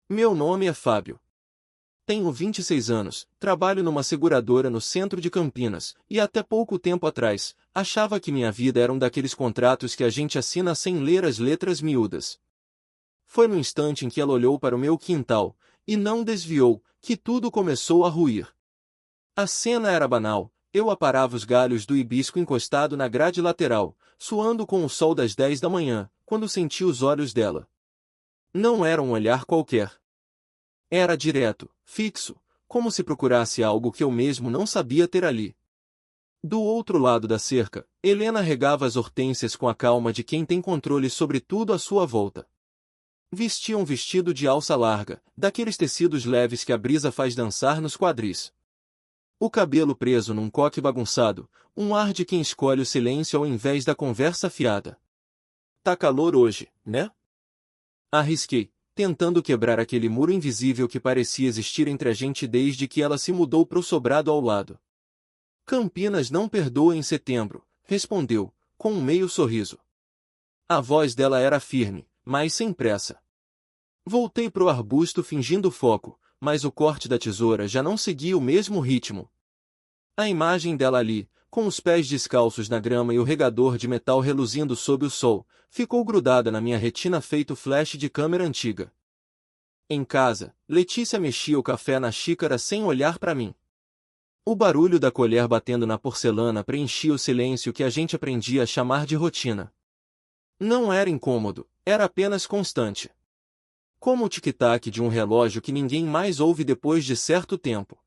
Meu nome é Fábio. Tenho 26 anos, trabalho numa seguradora no centro de Campinas, e até pouco tempo atrás, achava que minha vida era um daqueles contratos que a gente assina sem ler as letras miúdas. Foi no instante em que ela olhou para o meu quintal, e não desviou, que tudo começou a ruir. A cena era banal. Eu aparava os galhos do hibisco encostado na grade lateral, suando com o sol das 10 da manhã, quando senti os olhos dela. Não era um olhar qualquer. Era direto, fixo, como se procurasse algo que eu mesmo não sabia ter ali. Do outro lado da cerca, Helena regava as hortênsias com a calma de quem tem controle sobre tudo à sua volta. Vestia um vestido de alça larga, daqueles tecidos leves que a brisa faz dançar nos quadris. O cabelo preso num coque bagunçado, um ar de quem escolhe o silêncio ao invés da conversa fiada. Tá calor hoje, né? Arrisquei, tentando quebrar aquele muro invisível que parecia existir entre a gente desde que ela se mudou pro sobrado ao lado. Campinas não perdoa em setembro, respondeu, com um meio sorriso. A voz dela era firme, mas sem pressa. Voltei pro arbusto fingindo foco, mas o corte da tesoura já não seguia o mesmo ritmo. A imagem dela ali, com os pés descalços na grama e o regador de metal reluzindo sob o sol, ficou grudada na minha retina feito flash de câmera antiga. Em casa, Letícia mexia o café na xícara sem olhar para mim. O barulho da colher batendo na porcelana preenchia o silêncio que a gente aprendia a chamar de rotina. Não era incômodo, era apenas constante. Como o tic-tac de um relógio que ninguém mais ouve depois de certo tempo.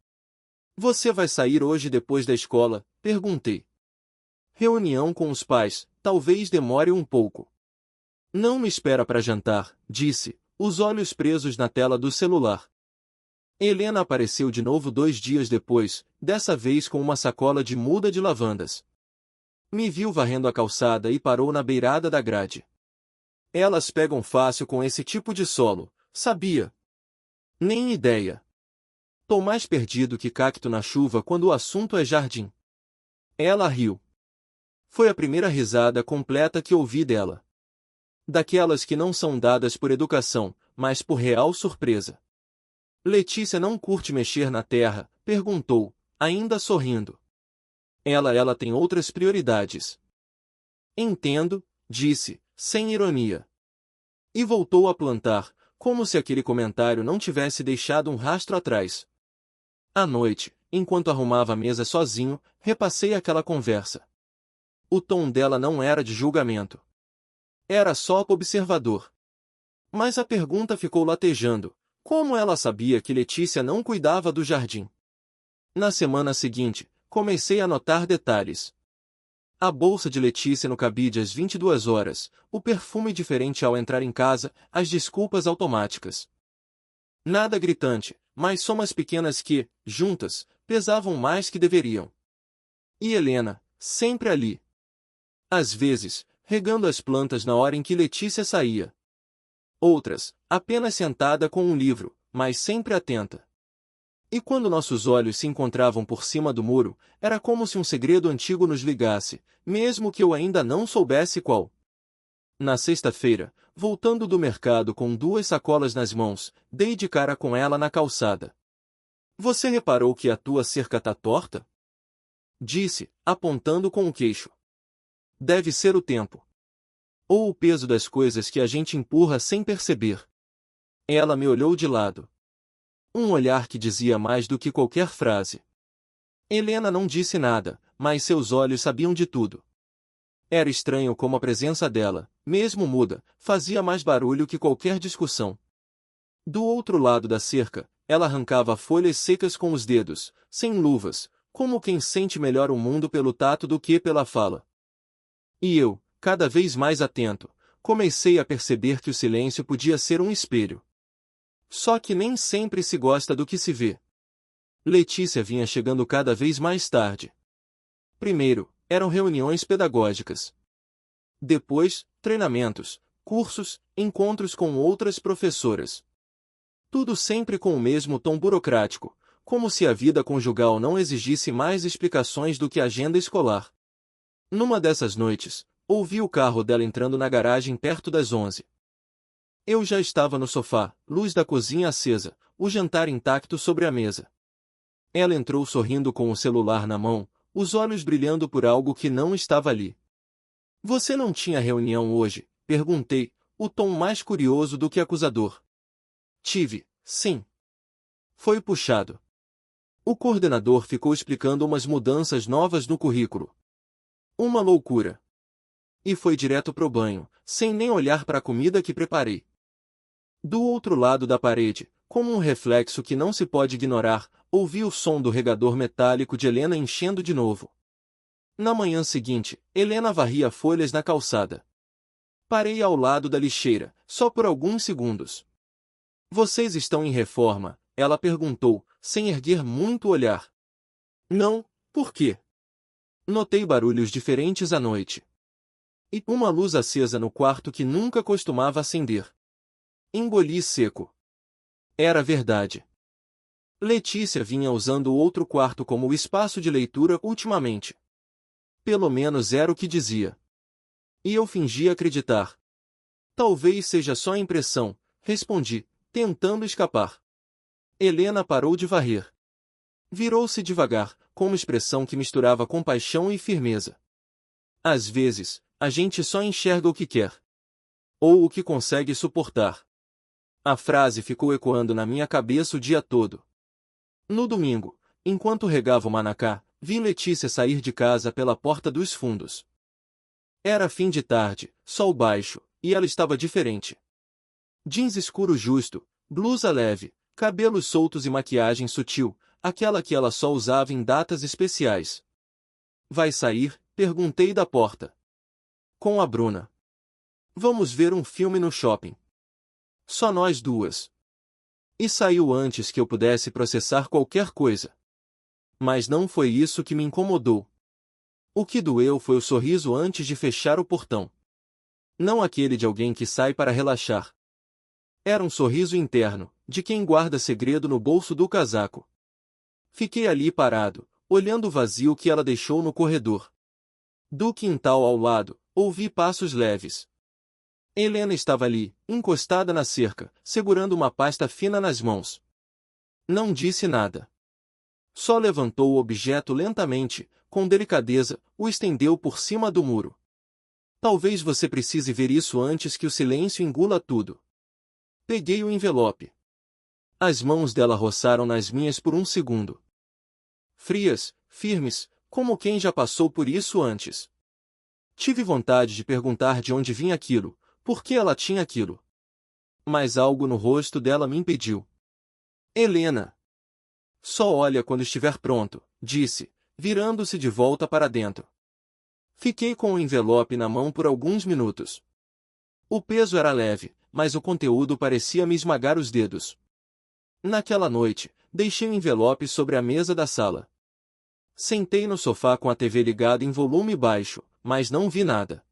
Você vai sair hoje depois da escola? Perguntei. Reunião com os pais, talvez demore um pouco. Não me espera para jantar, disse, os olhos presos na tela do celular. Helena apareceu de novo 2 dias depois, dessa vez com uma sacola de muda de lavandas. Me viu varrendo a calçada e parou na beirada da grade. Elas pegam fácil com esse tipo de solo, sabia? Nem ideia. Tô mais perdido que cacto na chuva quando o assunto é jardim. Ela riu. Foi a primeira risada completa que ouvi dela. Daquelas que não são dadas por educação, mas por real surpresa. Letícia não curte mexer na terra? Perguntou, ainda sorrindo. Ela tem outras prioridades. Entendo, disse, sem ironia. E voltou a plantar, como se aquele comentário não tivesse deixado um rastro atrás. À noite, enquanto arrumava a mesa sozinho, repassei aquela conversa. O tom dela não era de julgamento. Era só observador. Mas a pergunta ficou latejando. Como ela sabia que Letícia não cuidava do jardim? Na semana seguinte, comecei a notar detalhes. A bolsa de Letícia no cabide às 22 horas, o perfume diferente ao entrar em casa, as desculpas automáticas. Nada gritante, mas somas pequenas que, juntas, pesavam mais que deveriam. E Helena, sempre ali. Às vezes, regando as plantas na hora em que Letícia saía. Outras, apenas sentada com um livro, mas sempre atenta. E quando nossos olhos se encontravam por cima do muro, era como se um segredo antigo nos ligasse, mesmo que eu ainda não soubesse qual. Na sexta-feira, voltando do mercado com 2 sacolas nas mãos, dei de cara com ela na calçada. Você reparou que a tua cerca tá torta? Disse, apontando com o queixo. Deve ser o tempo. Ou o peso das coisas que a gente empurra sem perceber. Ela me olhou de lado. Um olhar que dizia mais do que qualquer frase. Helena não disse nada, mas seus olhos sabiam de tudo. Era estranho como a presença dela, mesmo muda, fazia mais barulho que qualquer discussão. Do outro lado da cerca, ela arrancava folhas secas com os dedos, sem luvas, como quem sente melhor o mundo pelo tato do que pela fala. E eu, cada vez mais atento, comecei a perceber que o silêncio podia ser um espelho. Só que nem sempre se gosta do que se vê. Letícia vinha chegando cada vez mais tarde. Primeiro, eram reuniões pedagógicas. Depois, treinamentos, cursos, encontros com outras professoras. Tudo sempre com o mesmo tom burocrático, como se a vida conjugal não exigisse mais explicações do que a agenda escolar. Numa dessas noites, ouvi o carro dela entrando na garagem perto das 11. Eu já estava no sofá, luz da cozinha acesa, o jantar intacto sobre a mesa. Ela entrou sorrindo com o celular na mão, os olhos brilhando por algo que não estava ali. Você não tinha reunião hoje? Perguntei, o tom mais curioso do que acusador. Tive, sim. Foi puxado. O coordenador ficou explicando umas mudanças novas no currículo. Uma loucura. E foi direto pro banho, sem nem olhar para a comida que preparei. Do outro lado da parede, como um reflexo que não se pode ignorar, ouvi o som do regador metálico de Helena enchendo de novo. Na manhã seguinte, Helena varria folhas na calçada. Parei ao lado da lixeira, só por alguns segundos. Vocês estão em reforma? Ela perguntou, sem erguer muito o olhar. Não, por quê? Notei barulhos diferentes à noite. E uma luz acesa no quarto que nunca costumava acender. Engoli seco. Era verdade. Letícia vinha usando o outro quarto como espaço de leitura ultimamente. Pelo menos era o que dizia. E eu fingi acreditar. Talvez seja só impressão, respondi, tentando escapar. Helena parou de varrer. Virou-se devagar, com uma expressão que misturava compaixão e firmeza. Às vezes, a gente só enxerga o que quer. Ou o que consegue suportar. A frase ficou ecoando na minha cabeça o dia todo. No domingo, enquanto regava o manacá, vi Letícia sair de casa pela porta dos fundos. Era fim de tarde, sol baixo, e ela estava diferente. Jeans escuro justo, blusa leve, cabelos soltos e maquiagem sutil, aquela que ela só usava em datas especiais. Vai sair? Perguntei da porta. Com a Bruna. Vamos ver um filme no shopping. Só nós duas. E saiu antes que eu pudesse processar qualquer coisa. Mas não foi isso que me incomodou. O que doeu foi o sorriso antes de fechar o portão. Não aquele de alguém que sai para relaxar. Era um sorriso interno, de quem guarda segredo no bolso do casaco. Fiquei ali parado, olhando o vazio que ela deixou no corredor. Do quintal ao lado, ouvi passos leves. Helena estava ali, encostada na cerca, segurando uma pasta fina nas mãos. Não disse nada. Só levantou o objeto lentamente, com delicadeza, o estendeu por cima do muro. Talvez você precise ver isso antes que o silêncio engula tudo. Peguei o envelope. As mãos dela roçaram nas minhas por um segundo. Frias, firmes, como quem já passou por isso antes. Tive vontade de perguntar de onde vinha aquilo, por que ela tinha aquilo. Mas algo no rosto dela me impediu. Helena. Só olha quando estiver pronto, disse, virando-se de volta para dentro. Fiquei com o envelope na mão por alguns minutos. O peso era leve, mas o conteúdo parecia me esmagar os dedos. Naquela noite, deixei o envelope sobre a mesa da sala. Sentei no sofá com a TV ligada em volume baixo, mas não vi nada.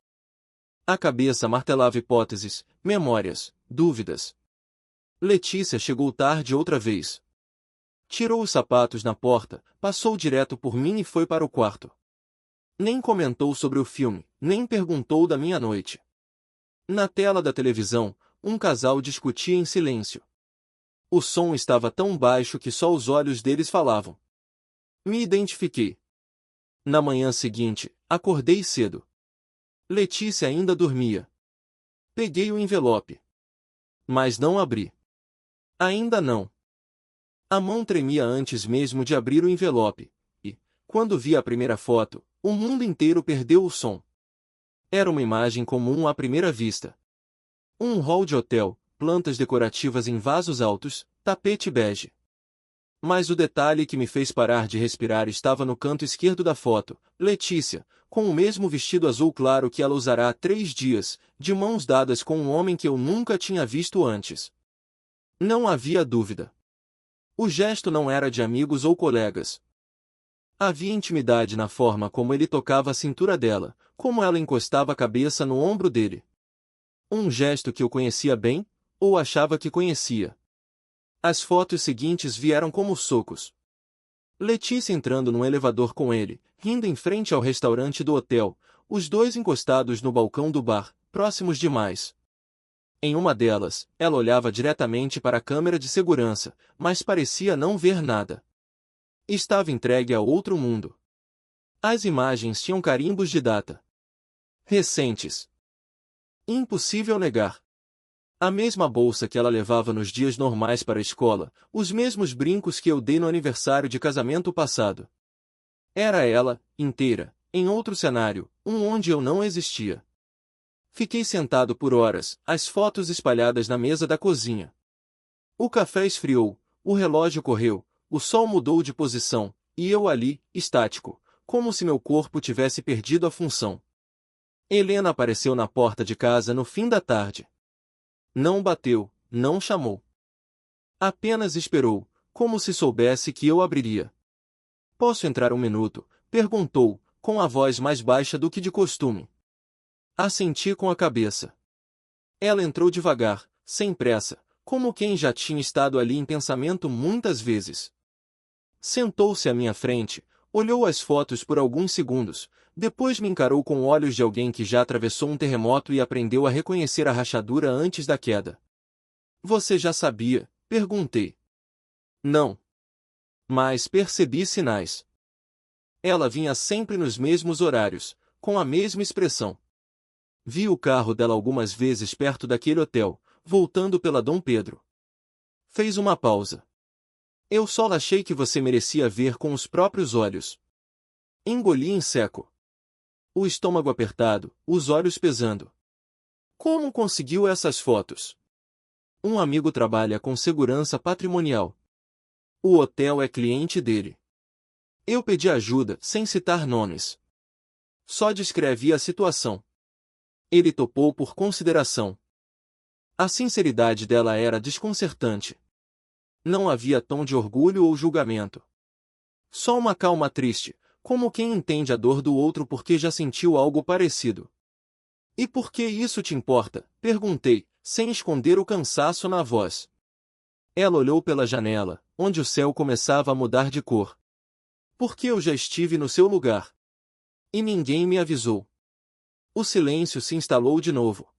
A cabeça martelava hipóteses, memórias, dúvidas. Letícia chegou tarde outra vez. Tirou os sapatos na porta, passou direto por mim e foi para o quarto. Nem comentou sobre o filme, nem perguntou da minha noite. Na tela da televisão, um casal discutia em silêncio. O som estava tão baixo que só os olhos deles falavam. Me identifiquei. Na manhã seguinte, acordei cedo. Letícia ainda dormia. Peguei o envelope. Mas não abri. Ainda não. A mão tremia antes mesmo de abrir o envelope, e, quando vi a primeira foto, o mundo inteiro perdeu o som. Era uma imagem comum à primeira vista. Um hall de hotel, plantas decorativas em vasos altos, tapete bege. Mas o detalhe que me fez parar de respirar estava no canto esquerdo da foto, Letícia, com o mesmo vestido azul claro que ela usará há 3 dias, de mãos dadas com um homem que eu nunca tinha visto antes. Não havia dúvida. O gesto não era de amigos ou colegas. Havia intimidade na forma como ele tocava a cintura dela, como ela encostava a cabeça no ombro dele. Um gesto que eu conhecia bem, ou achava que conhecia. As fotos seguintes vieram como socos. Letícia entrando num elevador com ele, rindo em frente ao restaurante do hotel, os dois encostados no balcão do bar, próximos demais. Em uma delas, ela olhava diretamente para a câmera de segurança, mas parecia não ver nada. Estava entregue a outro mundo. As imagens tinham carimbos de data recentes. Impossível negar. A mesma bolsa que ela levava nos dias normais para a escola, os mesmos brincos que eu dei no aniversário de casamento passado. Era ela, inteira, em outro cenário, onde eu não existia. Fiquei sentado por horas, as fotos espalhadas na mesa da cozinha. O café esfriou, o relógio correu, o sol mudou de posição, e eu ali, estático, como se meu corpo tivesse perdido a função. Helena apareceu na porta de casa no fim da tarde. Não bateu, não chamou. Apenas esperou, como se soubesse que eu abriria. "Posso entrar um minuto?", perguntou, com a voz mais baixa do que de costume. Assenti com a cabeça. Ela entrou devagar, sem pressa, como quem já tinha estado ali em pensamento muitas vezes. Sentou-se à minha frente, olhou as fotos por alguns segundos, depois me encarou com olhos de alguém que já atravessou um terremoto e aprendeu a reconhecer a rachadura antes da queda. "Você já sabia?", perguntei. "Não. Mas percebi sinais." Ela vinha sempre nos mesmos horários, com a mesma expressão. Vi o carro dela algumas vezes perto daquele hotel, voltando pela Dom Pedro. Fez uma pausa. "Eu só achei que você merecia ver com os próprios olhos." Engoli em seco. O estômago apertado, os olhos pesando. "Como conseguiu essas fotos?" "Um amigo trabalha com segurança patrimonial. O hotel é cliente dele." Eu pedi ajuda, sem citar nomes. Só descrevi a situação. Ele topou por consideração. A sinceridade dela era desconcertante. Não havia tom de orgulho ou julgamento. Só uma calma triste, como quem entende a dor do outro porque já sentiu algo parecido. "E por que isso te importa?", perguntei, sem esconder o cansaço na voz. Ela olhou pela janela, onde o céu começava a mudar de cor. "Porque eu já estive no seu lugar. E ninguém me avisou." O silêncio se instalou de novo.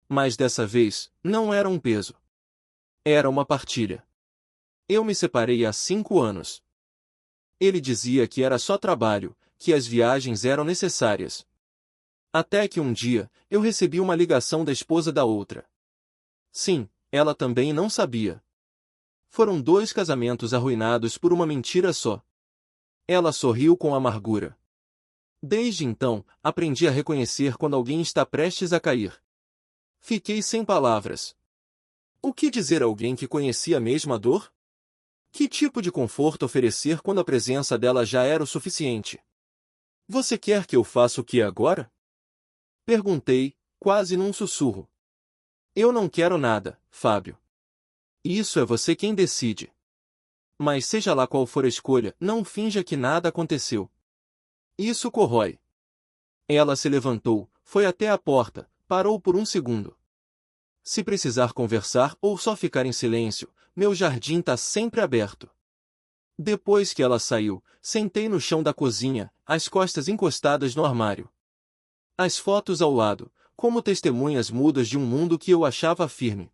Mas dessa vez, não era um peso. Era uma partilha. "Eu me separei há 5 anos. Ele dizia que era só trabalho, que as viagens eram necessárias. Até que um dia, eu recebi uma ligação da esposa da outra. Sim, ela também não sabia. Foram 2 casamentos arruinados por uma mentira só." Ela sorriu com amargura. Desde então, aprendi a reconhecer quando alguém está prestes a cair. Fiquei sem palavras. O que dizer a alguém que conhecia mesmo a dor? Que tipo de conforto oferecer quando a presença dela já era o suficiente? "Você quer que eu faça o que agora?", perguntei, quase num sussurro. "Eu não quero nada, Fábio. Isso é você quem decide. Mas seja lá qual for a escolha, não finja que nada aconteceu. Isso corrói." Ela se levantou, foi até a porta, parou por um segundo. "Se precisar conversar ou só ficar em silêncio, meu jardim tá sempre aberto." Depois que ela saiu, sentei no chão da cozinha, as costas encostadas no armário. As fotos ao lado, como testemunhas mudas de um mundo que eu achava firme.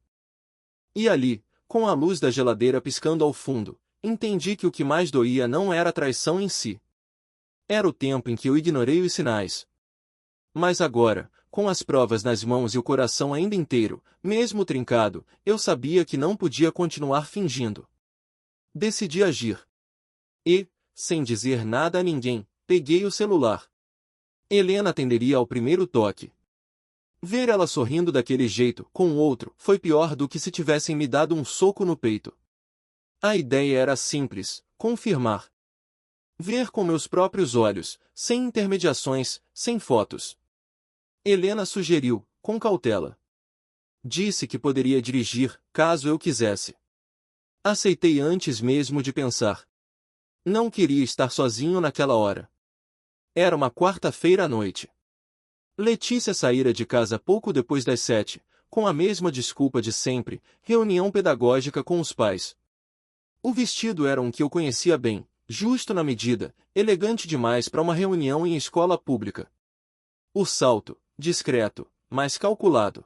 E ali, com a luz da geladeira piscando ao fundo, entendi que o que mais doía não era a traição em si. Era o tempo em que eu ignorei os sinais. Mas agora, com as provas nas mãos e o coração ainda inteiro, mesmo trincado, eu sabia que não podia continuar fingindo. Decidi agir. E, sem dizer nada a ninguém, peguei o celular. Helena atenderia ao primeiro toque. Ver ela sorrindo daquele jeito, com o outro, foi pior do que se tivessem me dado um soco no peito. A ideia era simples: confirmar. Ver com meus próprios olhos, sem intermediações, sem fotos. Helena sugeriu, com cautela. Disse que poderia dirigir, caso eu quisesse. Aceitei antes mesmo de pensar. Não queria estar sozinho naquela hora. Era uma quarta-feira à noite. Letícia saíra de casa pouco depois das 7, com a mesma desculpa de sempre, reunião pedagógica com os pais. O vestido era um que eu conhecia bem, justo na medida, elegante demais para uma reunião em escola pública. O salto, discreto, mas calculado.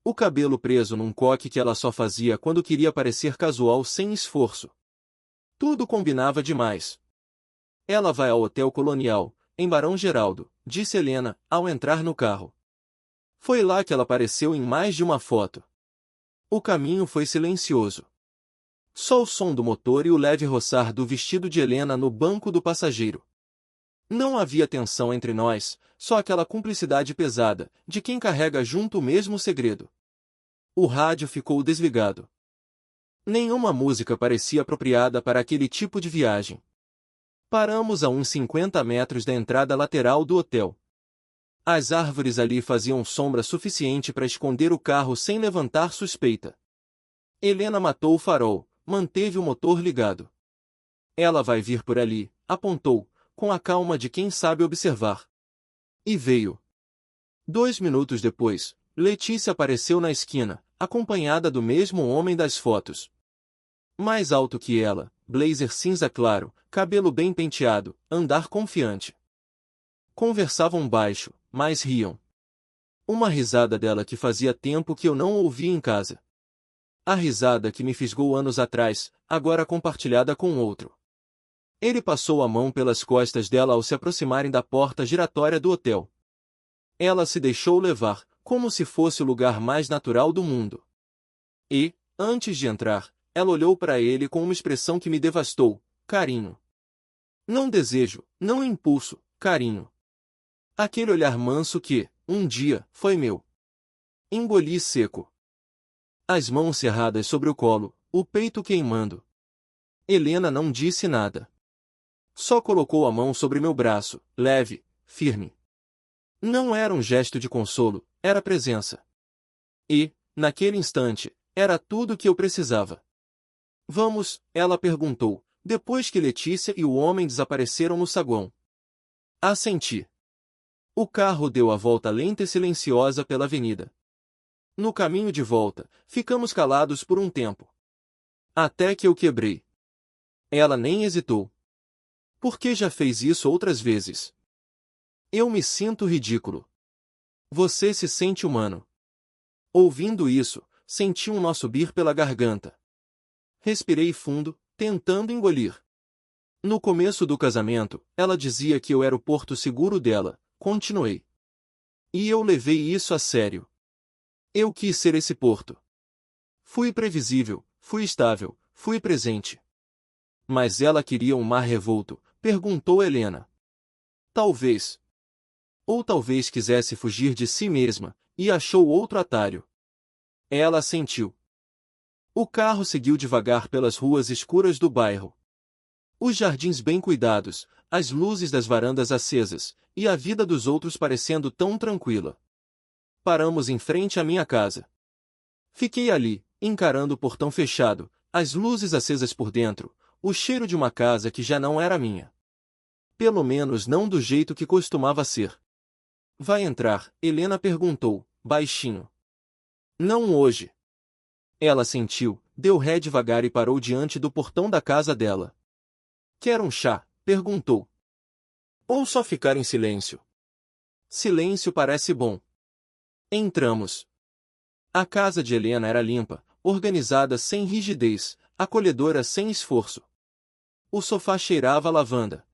O cabelo preso num coque que ela só fazia quando queria parecer casual sem esforço. Tudo combinava demais. Ela vai ao Hotel Colonial, em Barão Geraldo, disse Helena, ao entrar no carro. Foi lá que ela apareceu em mais de uma foto. O caminho foi silencioso. Só o som do motor e o leve roçar do vestido de Helena no banco do passageiro. Não havia tensão entre nós, só aquela cumplicidade pesada, de quem carrega junto o mesmo segredo. O rádio ficou desligado. Nenhuma música parecia apropriada para aquele tipo de viagem. Paramos a uns 50 metros da entrada lateral do hotel. As árvores ali faziam sombra suficiente para esconder o carro sem levantar suspeita. Helena matou o farol, manteve o motor ligado. Ela vai vir por ali, apontou, com a calma de quem sabe observar. E veio. 2 minutos depois, Letícia apareceu na esquina, acompanhada do mesmo homem das fotos. Mais alto que ela, blazer cinza claro, cabelo bem penteado, andar confiante. Conversavam baixo, mas riam. Uma risada dela que fazia tempo que eu não ouvia em casa. A risada que me fisgou anos atrás, agora compartilhada com outro. Ele passou a mão pelas costas dela ao se aproximarem da porta giratória do hotel. Ela se deixou levar, como se fosse o lugar mais natural do mundo. E, antes de entrar, ela olhou para ele com uma expressão que me devastou: carinho. Não desejo, não impulso, carinho. Aquele olhar manso que, um dia, foi meu. Engoli seco. As mãos cerradas sobre o colo, o peito queimando. Helena não disse nada. Só colocou a mão sobre meu braço, leve, firme. Não era um gesto de consolo, era presença. E, naquele instante, era tudo o que eu precisava. Vamos, ela perguntou, depois que Letícia e o homem desapareceram no saguão. Assenti. O carro deu a volta lenta e silenciosa pela avenida. No caminho de volta, ficamos calados por um tempo. Até que eu quebrei. Ela nem hesitou. Por que já fez isso outras vezes? Eu me sinto ridículo. Você se sente humano. Ouvindo isso, senti um nó subir pela garganta. Respirei fundo, tentando engolir. No começo do casamento, ela dizia que eu era o porto seguro dela, continuei. E eu levei isso a sério. Eu quis ser esse porto. Fui previsível, fui estável, fui presente. Mas ela queria um mar revolto, perguntou Helena. Talvez. Ou talvez quisesse fugir de si mesma, e achou outro atalho. Ela assentiu. O carro seguiu devagar pelas ruas escuras do bairro. Os jardins bem cuidados, as luzes das varandas acesas, e a vida dos outros parecendo tão tranquila. Paramos em frente à minha casa. Fiquei ali, encarando o portão fechado, as luzes acesas por dentro, o cheiro de uma casa que já não era minha. Pelo menos não do jeito que costumava ser. Vai entrar? Helena perguntou, baixinho. Não hoje. Ela sentiu, deu ré devagar e parou diante do portão da casa dela. Quer um chá? Perguntou. Ou só ficar em silêncio? Silêncio parece bom. Entramos. A casa de Helena era limpa, organizada sem rigidez, acolhedora sem esforço. O sofá cheirava a lavanda.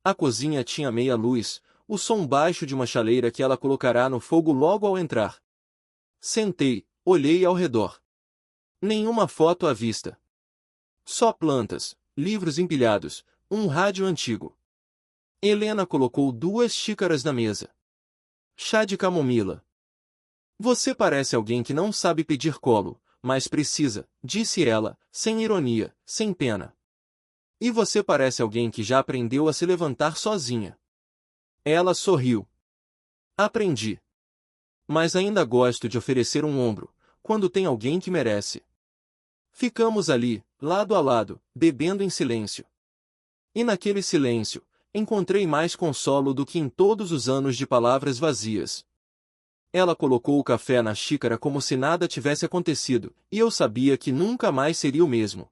A cozinha tinha meia luz, o som baixo de uma chaleira que ela colocará no fogo logo ao entrar. Sentei, olhei ao redor. Nenhuma foto à vista. Só plantas, livros empilhados, um rádio antigo. Helena colocou 2 xícaras na mesa. Chá de camomila. Você parece alguém que não sabe pedir colo, mas precisa, disse ela, sem ironia, sem pena. E você parece alguém que já aprendeu a se levantar sozinha. Ela sorriu. Aprendi. Mas ainda gosto de oferecer um ombro, quando tem alguém que merece. Ficamos ali, lado a lado, bebendo em silêncio. E naquele silêncio, encontrei mais consolo do que em todos os anos de palavras vazias. Ela colocou o café na xícara como se nada tivesse acontecido, e eu sabia que nunca mais seria o mesmo.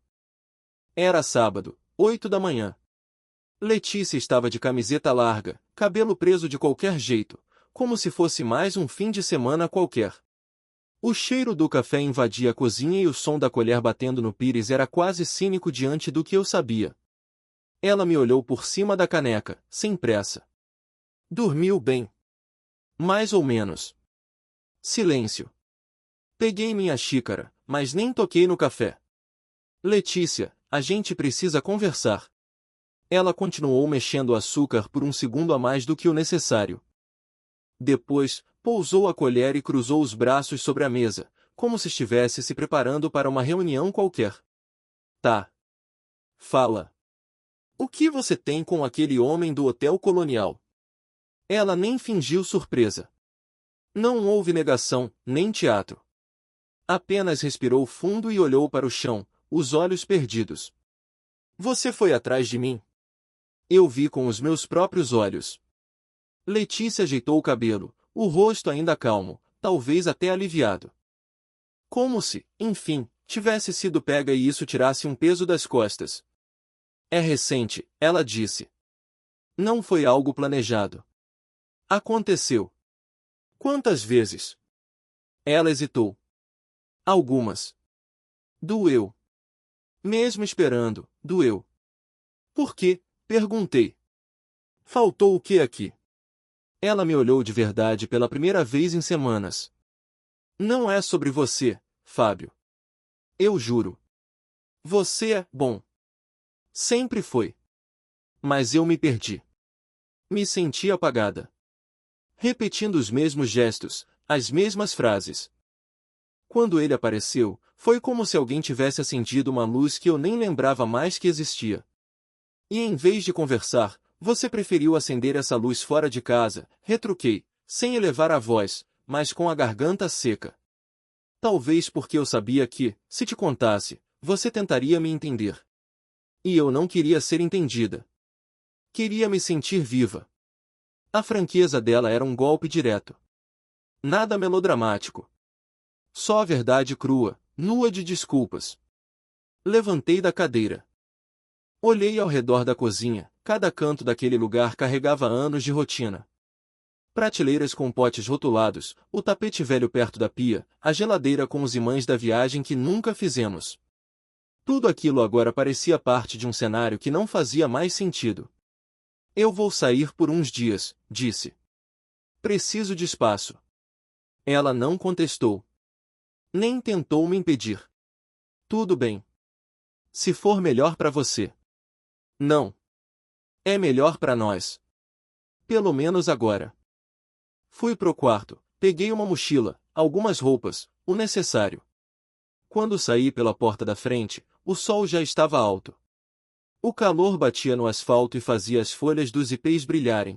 Era sábado, 8 da manhã. Letícia estava de camiseta larga, cabelo preso de qualquer jeito, como se fosse mais um fim de semana qualquer. O cheiro do café invadia a cozinha e o som da colher batendo no pires era quase cínico diante do que eu sabia. Ela me olhou por cima da caneca, sem pressa. Dormiu bem? Mais ou menos. Silêncio. Peguei minha xícara, mas nem toquei no café. Letícia, a gente precisa conversar. Ela continuou mexendo o açúcar por um segundo a mais do que o necessário. Depois, pousou a colher e cruzou os braços sobre a mesa, como se estivesse se preparando para uma reunião qualquer. Tá. Fala. O que você tem com aquele homem do Hotel Colonial? Ela nem fingiu surpresa. Não houve negação, nem teatro. Apenas respirou fundo e olhou para o chão, os olhos perdidos. Você foi atrás de mim? Eu vi com os meus próprios olhos. Letícia ajeitou o cabelo, o rosto ainda calmo, talvez até aliviado. Como se, enfim, tivesse sido pega e isso tirasse um peso das costas. É recente, ela disse. Não foi algo planejado. Aconteceu. Quantas vezes? Ela hesitou. Algumas. Doeu. Mesmo esperando, doeu. Por quê? Perguntei. Faltou o que aqui? Ela me olhou de verdade pela primeira vez em semanas. Não é sobre você, Fábio. Eu juro. Você é bom. Sempre foi. Mas eu me perdi. Me senti apagada. Repetindo os mesmos gestos, as mesmas frases. Quando ele apareceu, foi como se alguém tivesse acendido uma luz que eu nem lembrava mais que existia. E em vez de conversar, você preferiu acender essa luz fora de casa, retruquei, sem elevar a voz, mas com a garganta seca. Talvez porque eu sabia que, se te contasse, você tentaria me entender. E eu não queria ser entendida. Queria me sentir viva. A franqueza dela era um golpe direto. Nada melodramático. Só a verdade crua, nua de desculpas. Levantei da cadeira. Olhei ao redor da cozinha, cada canto daquele lugar carregava anos de rotina. Prateleiras com potes rotulados, o tapete velho perto da pia, a geladeira com os imãs da viagem que nunca fizemos. Tudo aquilo agora parecia parte de um cenário que não fazia mais sentido. Eu vou sair por uns dias, disse. Preciso de espaço. Ela não contestou. Nem tentou me impedir. Tudo bem. Se for melhor para você. Não. É melhor para nós. Pelo menos agora. Fui pro quarto, peguei uma mochila, algumas roupas, o necessário. Quando saí pela porta da frente, o sol já estava alto. O calor batia no asfalto e fazia as folhas dos ipês brilharem.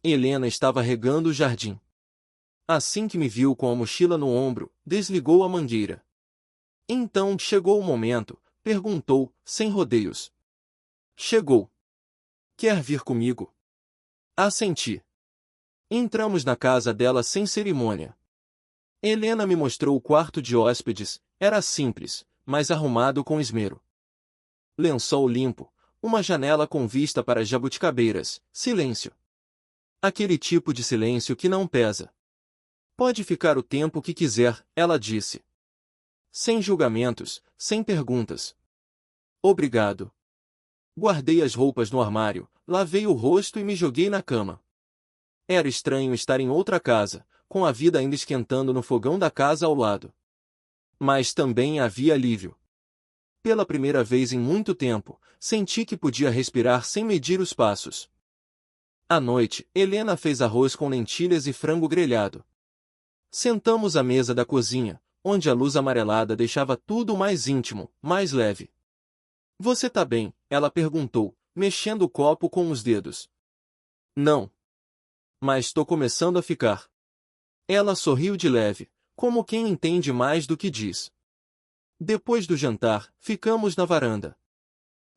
Helena estava regando o jardim. Assim que me viu com a mochila no ombro, desligou a mangueira. Então chegou o momento, perguntou, sem rodeios. Chegou. Quer vir comigo? Assenti. Entramos na casa dela sem cerimônia. Helena me mostrou o quarto de hóspedes, era simples, mas arrumado com esmero. Lençol limpo, uma janela com vista para as jabuticabeiras, silêncio. Aquele tipo de silêncio que não pesa. Pode ficar o tempo que quiser, ela disse. Sem julgamentos, sem perguntas. Obrigado. Guardei as roupas no armário, lavei o rosto e me joguei na cama. Era estranho estar em outra casa, com a vida ainda esquentando no fogão da casa ao lado. Mas também havia alívio. Pela primeira vez em muito tempo, senti que podia respirar sem medir os passos. À noite, Helena fez arroz com lentilhas e frango grelhado. Sentamos à mesa da cozinha, onde a luz amarelada deixava tudo mais íntimo, mais leve. Você tá bem? Ela perguntou, mexendo o copo com os dedos. Não. Mas tô começando a ficar. Ela sorriu de leve, como quem entende mais do que diz. Depois do jantar, ficamos na varanda.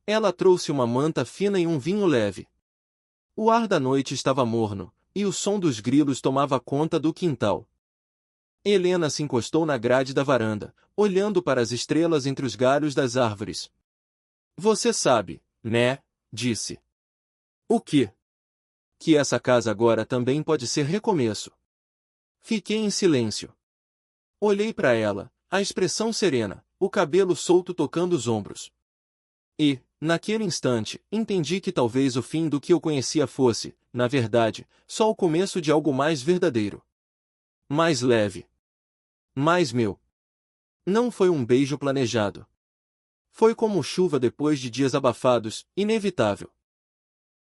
Ela trouxe uma manta fina e um vinho leve. O ar da noite estava morno, e o som dos grilos tomava conta do quintal. Helena se encostou na grade da varanda, olhando para as estrelas entre os galhos das árvores. Você sabe, né? Disse. O quê? Que essa casa agora também pode ser recomeço. Fiquei em silêncio. Olhei para ela, a expressão serena, o cabelo solto tocando os ombros. E, naquele instante, entendi que talvez o fim do que eu conhecia fosse, na verdade, só o começo de algo mais verdadeiro. Mais leve. Mais meu. Não foi um beijo planejado. Foi como chuva depois de dias abafados, inevitável.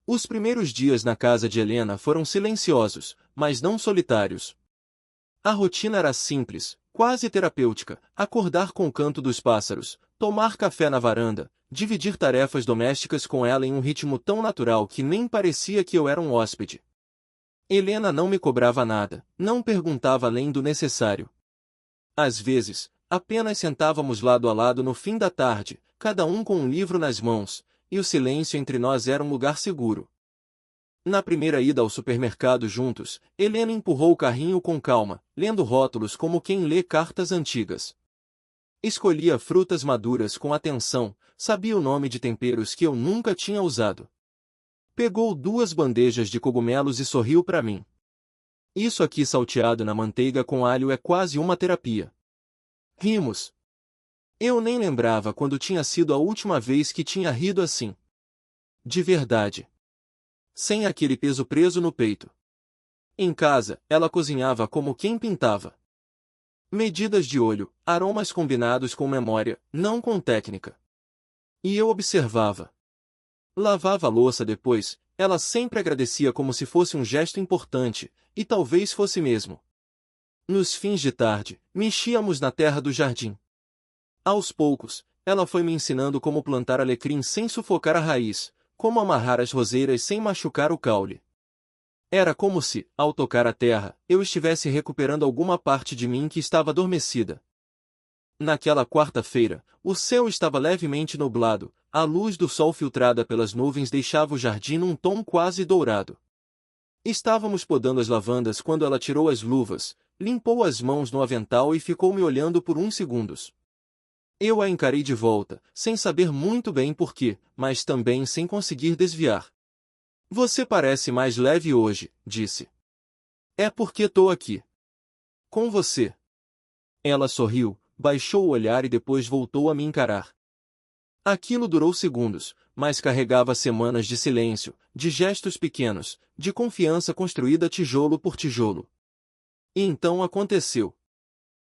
Os primeiros dias na casa de Helena foram silenciosos, mas não solitários. A rotina era simples, quase terapêutica: acordar com o canto dos pássaros, tomar café na varanda, dividir tarefas domésticas com ela em um ritmo tão natural que nem parecia que eu era um hóspede. Helena não me cobrava nada, não perguntava além do necessário. Às vezes, apenas sentávamos lado a lado no fim da tarde, cada um com um livro nas mãos, e o silêncio entre nós era um lugar seguro. Na primeira ida ao supermercado juntos, Helena empurrou o carrinho com calma, lendo rótulos como quem lê cartas antigas. Escolhia frutas maduras com atenção, sabia o nome de temperos que eu nunca tinha usado. Pegou 2 bandejas de cogumelos e sorriu para mim. Isso aqui salteado na manteiga com alho é quase uma terapia. Rimos. Eu nem lembrava quando tinha sido a última vez que tinha rido assim. De verdade. Sem aquele peso preso no peito. Em casa, ela cozinhava como quem pintava. Medidas de olho, aromas combinados com memória, não com técnica. E eu observava. Lavava a louça depois, ela sempre agradecia como se fosse um gesto importante, e talvez fosse mesmo. Nos fins de tarde, mexíamos na terra do jardim. Aos poucos, ela foi me ensinando como plantar alecrim sem sufocar a raiz, como amarrar as roseiras sem machucar o caule. Era como se, ao tocar a terra, eu estivesse recuperando alguma parte de mim que estava adormecida. Naquela quarta-feira, o céu estava levemente nublado, a luz do sol filtrada pelas nuvens deixava o jardim num tom quase dourado. Estávamos podando as lavandas quando ela tirou as luvas, limpou as mãos no avental e ficou me olhando por uns segundos. Eu a encarei de volta, sem saber muito bem por quê, mas também sem conseguir desviar. Você parece mais leve hoje, disse. É porque tô aqui. Com você. Ela sorriu, baixou o olhar e depois voltou a me encarar. Aquilo durou segundos, mas carregava semanas de silêncio, de gestos pequenos, de confiança construída tijolo por tijolo. E então aconteceu.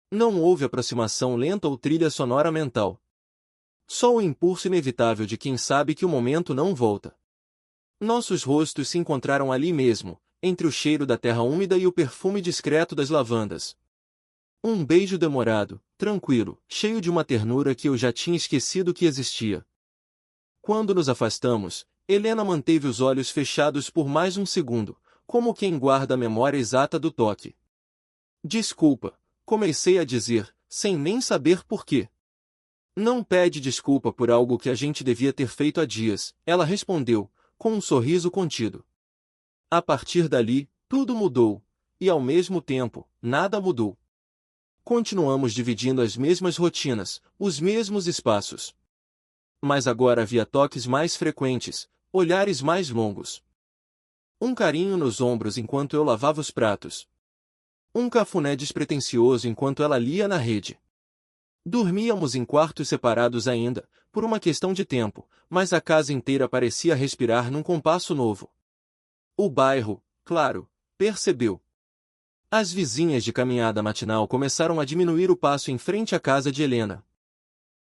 Não houve aproximação lenta ou trilha sonora mental. Só o impulso inevitável de quem sabe que o momento não volta. Nossos rostos se encontraram ali mesmo, entre o cheiro da terra úmida e o perfume discreto das lavandas. Um beijo demorado, tranquilo, cheio de uma ternura que eu já tinha esquecido que existia. Quando nos afastamos, Helena manteve os olhos fechados por mais um segundo, como quem guarda a memória exata do toque. Desculpa, comecei a dizer, sem nem saber por quê. Não pede desculpa por algo que a gente devia ter feito há dias, ela respondeu, com um sorriso contido. A partir dali, tudo mudou, e ao mesmo tempo, nada mudou. Continuamos dividindo as mesmas rotinas, os mesmos espaços. Mas agora havia toques mais frequentes, olhares mais longos. Um carinho nos ombros enquanto eu lavava os pratos. Um cafuné despretensioso enquanto ela lia na rede. Dormíamos em quartos separados ainda, por uma questão de tempo, mas a casa inteira parecia respirar num compasso novo. O bairro, claro, percebeu. As vizinhas de caminhada matinal começaram a diminuir o passo em frente à casa de Helena.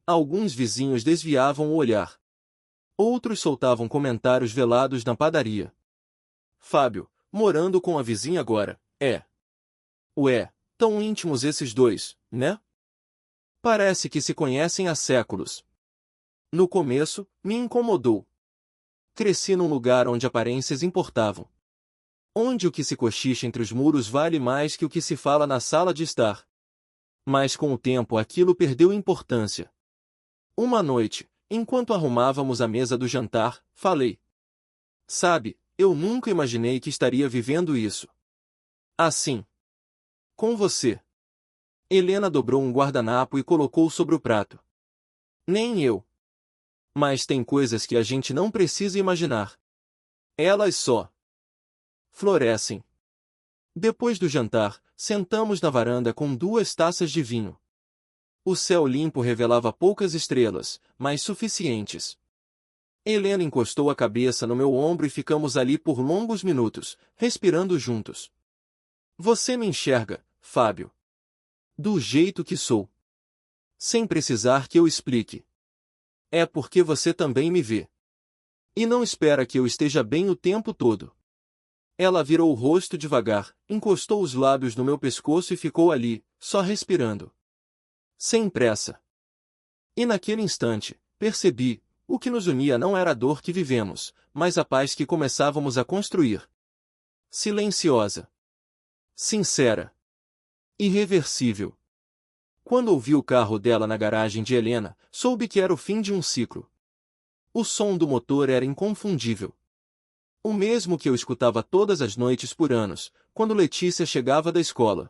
Alguns vizinhos desviavam o olhar. Outros soltavam comentários velados na padaria. Fábio, morando com a vizinha agora, é. Ué, tão íntimos esses dois, né? Parece que se conhecem há séculos. No começo, me incomodou. Cresci num lugar onde aparências importavam. Onde o que se cochicha entre os muros vale mais que o que se fala na sala de estar. Mas com o tempo aquilo perdeu importância. Uma noite, enquanto arrumávamos a mesa do jantar, falei. Sabe, eu nunca imaginei que estaria vivendo isso. Assim. Com você. Helena dobrou um guardanapo e colocou sobre o prato. Nem eu. Mas tem coisas que a gente não precisa imaginar. Elas só florescem. Depois do jantar, Sentamos na varanda com 2 taças de vinho. O céu limpo revelava poucas estrelas, mas suficientes. Helena encostou a cabeça no meu ombro e ficamos ali por longos minutos, respirando juntos. Você me enxerga, Fábio. Do jeito que sou. Sem precisar que eu explique. É porque você também me vê. E não espera que eu esteja bem o tempo todo. Ela virou o rosto devagar, encostou os lábios no meu pescoço e ficou ali, só respirando. Sem pressa. E naquele instante, percebi, o que nos unia não era a dor que vivemos, mas a paz que começávamos a construir. Silenciosa. Sincera. Irreversível. Quando ouvi o carro dela na garagem de Helena, soube que era o fim de um ciclo. O som do motor era inconfundível. O mesmo que eu escutava todas as noites por anos, quando Letícia chegava da escola.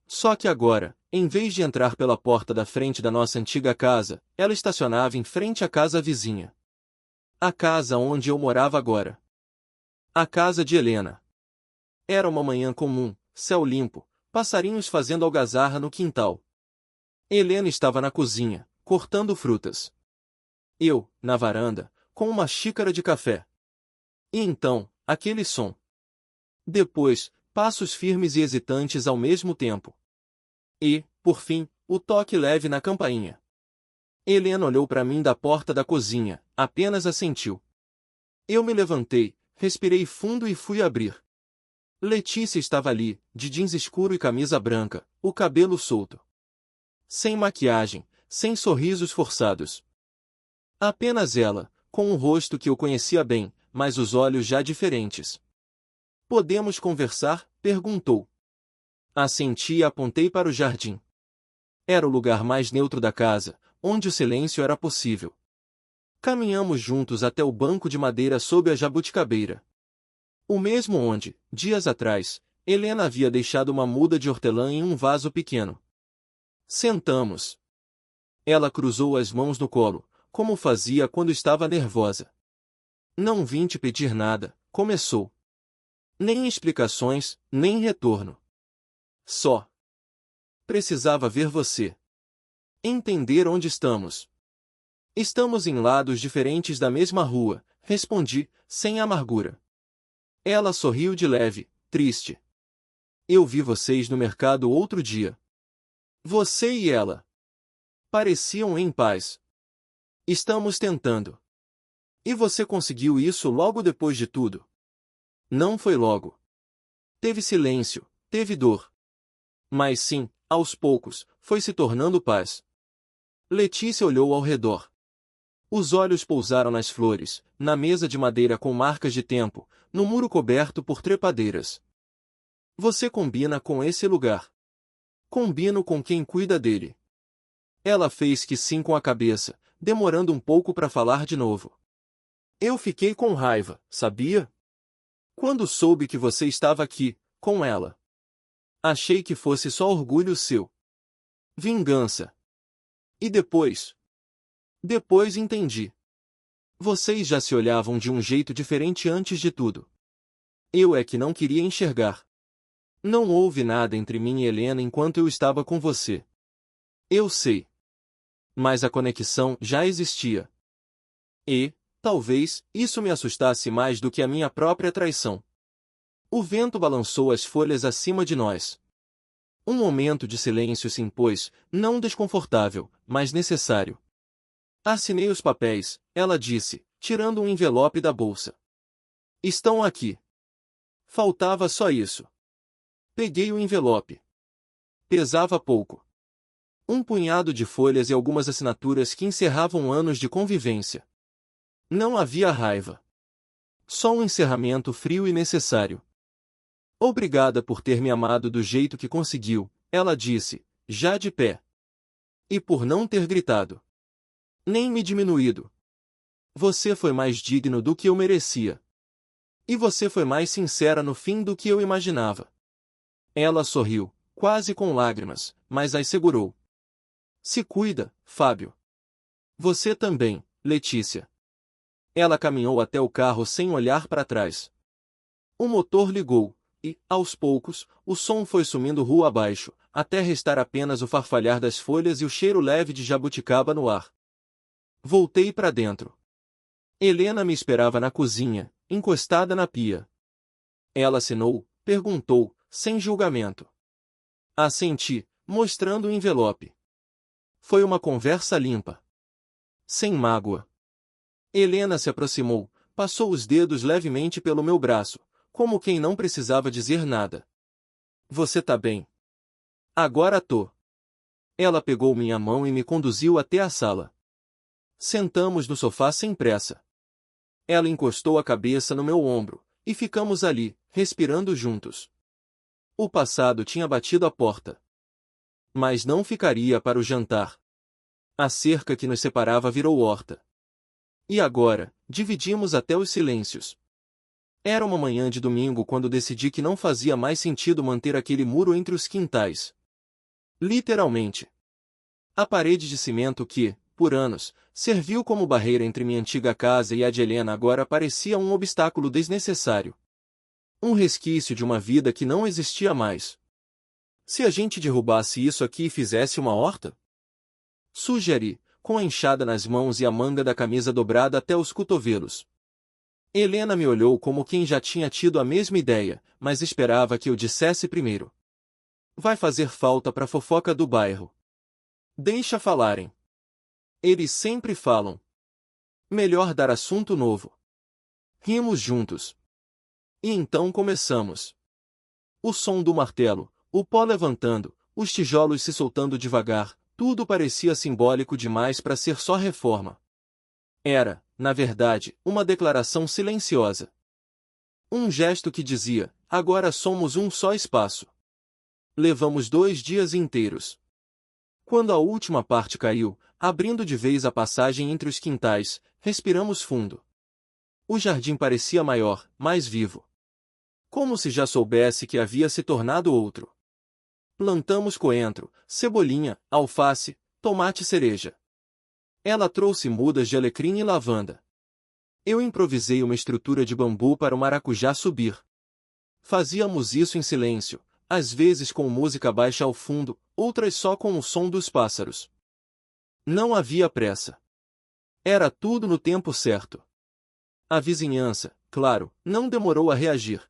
Só que agora, em vez de entrar pela porta da frente da nossa antiga casa, ela estacionava em frente à casa vizinha. A casa onde eu morava agora. A casa de Helena. Era uma manhã comum, céu limpo, passarinhos fazendo algazarra no quintal. Helena estava na cozinha, cortando frutas. Eu, na varanda, com uma xícara de café. E então, aquele som. Depois, passos firmes e hesitantes ao mesmo tempo. E, por fim, o toque leve na campainha. Helena olhou para mim da porta da cozinha, apenas assentiu. Eu me levantei, respirei fundo e fui abrir. Letícia estava ali, de jeans escuro e camisa branca, o cabelo solto. Sem maquiagem, sem sorrisos forçados. Apenas ela, com um rosto que eu conhecia bem, mas os olhos já diferentes. Podemos conversar? Perguntou. Assenti e apontei para o jardim. Era o lugar mais neutro da casa, onde o silêncio era possível. Caminhamos juntos até o banco de madeira sob a jabuticabeira. O mesmo onde, dias atrás, Helena havia deixado uma muda de hortelã em um vaso pequeno. Sentamos. Ela cruzou as mãos no colo, como fazia quando estava nervosa. Não vim te pedir nada, começou. Nem explicações, nem retorno. Só. Precisava ver você. Entender onde estamos. Estamos em lados diferentes da mesma rua, respondi, sem amargura. Ela sorriu de leve, triste. Eu vi vocês no mercado outro dia. Você e ela. Pareciam em paz. Estamos tentando. E você conseguiu isso logo depois de tudo? Não foi logo. Teve silêncio, teve dor. Mas sim, aos poucos, foi se tornando paz. Letícia olhou ao redor. Os olhos pousaram nas flores, na mesa de madeira com marcas de tempo, no muro coberto por trepadeiras. Você combina com esse lugar. Combino com quem cuida dele. Ela fez que sim com a cabeça, demorando um pouco para falar de novo. Eu fiquei com raiva, sabia? Quando soube que você estava aqui, com ela. Achei que fosse só orgulho seu. Vingança. E depois? Depois entendi. Vocês já se olhavam de um jeito diferente antes de tudo. Eu é que não queria enxergar. Não houve nada entre mim e Helena enquanto eu estava com você. Eu sei. Mas a conexão já existia. E, talvez, isso me assustasse mais do que a minha própria traição. O vento balançou as folhas acima de nós. Um momento de silêncio se impôs, não desconfortável, mas necessário. Assinei os papéis, ela disse, tirando um envelope da bolsa. Estão aqui. Faltava só isso. Peguei o envelope. Pesava pouco. Um punhado de folhas e algumas assinaturas que encerravam anos de convivência. Não havia raiva. Só um encerramento frio e necessário. Obrigada por ter me amado do jeito que conseguiu, ela disse, já de pé. E por não ter gritado. Nem me diminuído. Você foi mais digno do que eu merecia. E você foi mais sincera no fim do que eu imaginava. Ela sorriu, quase com lágrimas, mas as segurou. Se cuida, Fábio. Você também, Letícia. Ela caminhou até o carro sem olhar para trás. O motor ligou, e, aos poucos, o som foi sumindo rua abaixo, até restar apenas o farfalhar das folhas e o cheiro leve de jabuticaba no ar. Voltei para dentro. Helena me esperava na cozinha, encostada na pia. Ela assinou, perguntou, sem julgamento. Assenti, mostrando o envelope. Foi uma conversa limpa. Sem mágoa. Helena se aproximou, passou os dedos levemente pelo meu braço, como quem não precisava dizer nada. Você tá bem? Agora tô. Ela pegou minha mão e me conduziu até a sala. Sentamos no sofá sem pressa. Ela encostou a cabeça no meu ombro, e ficamos ali, respirando juntos. O passado tinha batido a porta. Mas não ficaria para o jantar. A cerca que nos separava virou horta. E agora, dividimos até os silêncios. Era uma manhã de domingo quando decidi que não fazia mais sentido manter aquele muro entre os quintais. Literalmente. A parede de cimento que, por anos, serviu como barreira entre minha antiga casa e a de Helena agora parecia um obstáculo desnecessário. Um resquício de uma vida que não existia mais. Se a gente derrubasse isso aqui e fizesse uma horta? Sugeri, com a enxada nas mãos e a manga da camisa dobrada até os cotovelos. Helena me olhou como quem já tinha tido a mesma ideia, mas esperava que eu dissesse primeiro. Vai fazer falta para a fofoca do bairro. Deixa falarem. Eles sempre falam. Melhor dar assunto novo. Rimos juntos. E então começamos. O som do martelo, o pó levantando, os tijolos se soltando devagar, tudo parecia simbólico demais para ser só reforma. Era, na verdade, uma declaração silenciosa. Um gesto que dizia, agora somos um só espaço. Levamos 2 dias inteiros. Quando a última parte caiu, abrindo de vez a passagem entre os quintais, respiramos fundo. O jardim parecia maior, mais vivo. Como se já soubesse que havia se tornado outro. Plantamos coentro, cebolinha, alface, tomate cereja. Ela trouxe mudas de alecrim e lavanda. Eu improvisei uma estrutura de bambu para o maracujá subir. Fazíamos isso em silêncio, às vezes com música baixa ao fundo, outras só com o som dos pássaros. Não havia pressa. Era tudo no tempo certo. A vizinhança, claro, não demorou a reagir.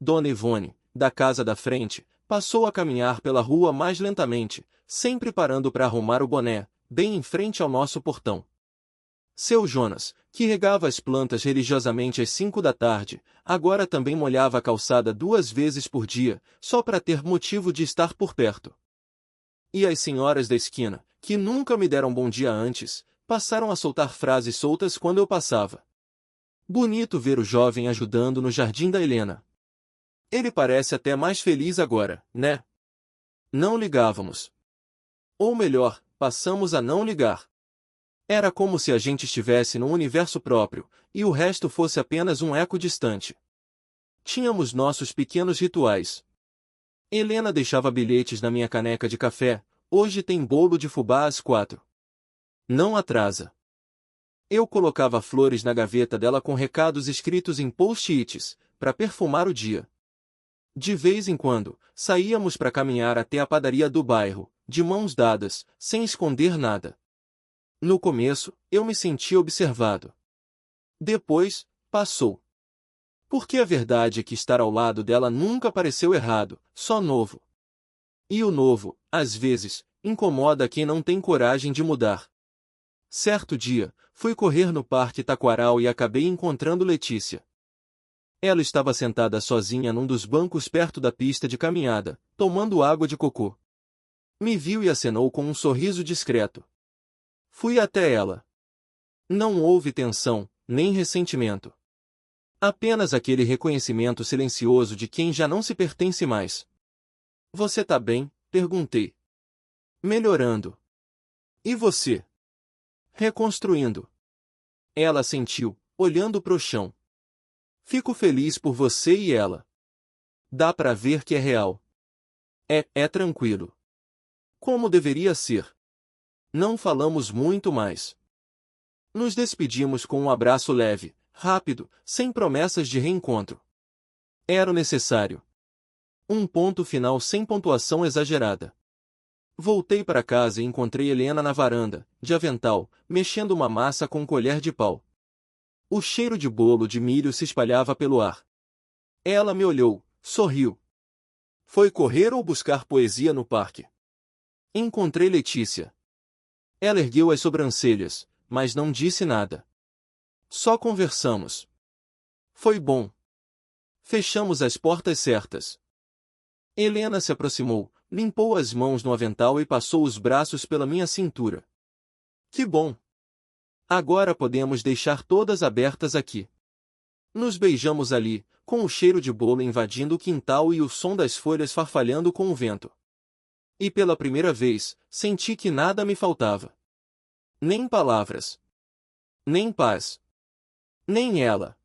Dona Ivone, da casa da frente, passou a caminhar pela rua mais lentamente, sempre parando para arrumar o boné, bem em frente ao nosso portão. Seu Jonas, que regava as plantas religiosamente às 5 da tarde, agora também molhava a calçada 2 vezes por dia, só para ter motivo de estar por perto. E as senhoras da esquina, que nunca me deram bom dia antes, passaram a soltar frases soltas quando eu passava. Bonito ver o jovem ajudando no jardim da Helena. Ele parece até mais feliz agora, né? Não ligávamos. Ou melhor, passamos a não ligar. Era como se a gente estivesse num universo próprio, e o resto fosse apenas um eco distante. Tínhamos nossos pequenos rituais. Helena deixava bilhetes na minha caneca de café, hoje tem bolo de fubá às 4. Não atrasa. Eu colocava flores na gaveta dela com recados escritos em post-its, para perfumar o dia. De vez em quando, saíamos para caminhar até a padaria do bairro, de mãos dadas, sem esconder nada. No começo, eu me sentia observado. Depois, passou. Porque a verdade é que estar ao lado dela nunca pareceu errado, só novo. E o novo, às vezes, incomoda quem não tem coragem de mudar. Certo dia, fui correr no Parque Taquaral e acabei encontrando Letícia. Ela estava sentada sozinha num dos bancos perto da pista de caminhada, tomando água de cocô. Me viu e acenou com um sorriso discreto. Fui até ela. Não houve tensão, nem ressentimento. Apenas aquele reconhecimento silencioso de quem já não se pertence mais. Você tá bem? Perguntei. Melhorando. E você? Reconstruindo. Ela assentiu, olhando pro chão. Fico feliz por você e ela. Dá pra ver que é real. É tranquilo. Como deveria ser. Não falamos muito mais. Nos despedimos com um abraço leve, rápido, sem promessas de reencontro. Era o necessário. Um ponto final sem pontuação exagerada. Voltei para casa e encontrei Helena na varanda, de avental, mexendo uma massa com um colher de pau. O cheiro de bolo de milho se espalhava pelo ar. Ela me olhou, sorriu. Foi correr ou buscar poesia no parque? Encontrei Letícia. Ela ergueu as sobrancelhas, mas não disse nada. Só conversamos. Foi bom. Fechamos as portas certas. Helena se aproximou, limpou as mãos no avental e passou os braços pela minha cintura. Que bom! Agora podemos deixar todas abertas aqui. Nos beijamos ali, com o cheiro de bolo invadindo o quintal e o som das folhas farfalhando com o vento. E pela primeira vez, senti que nada me faltava. Nem palavras. Nem paz. Nem ela.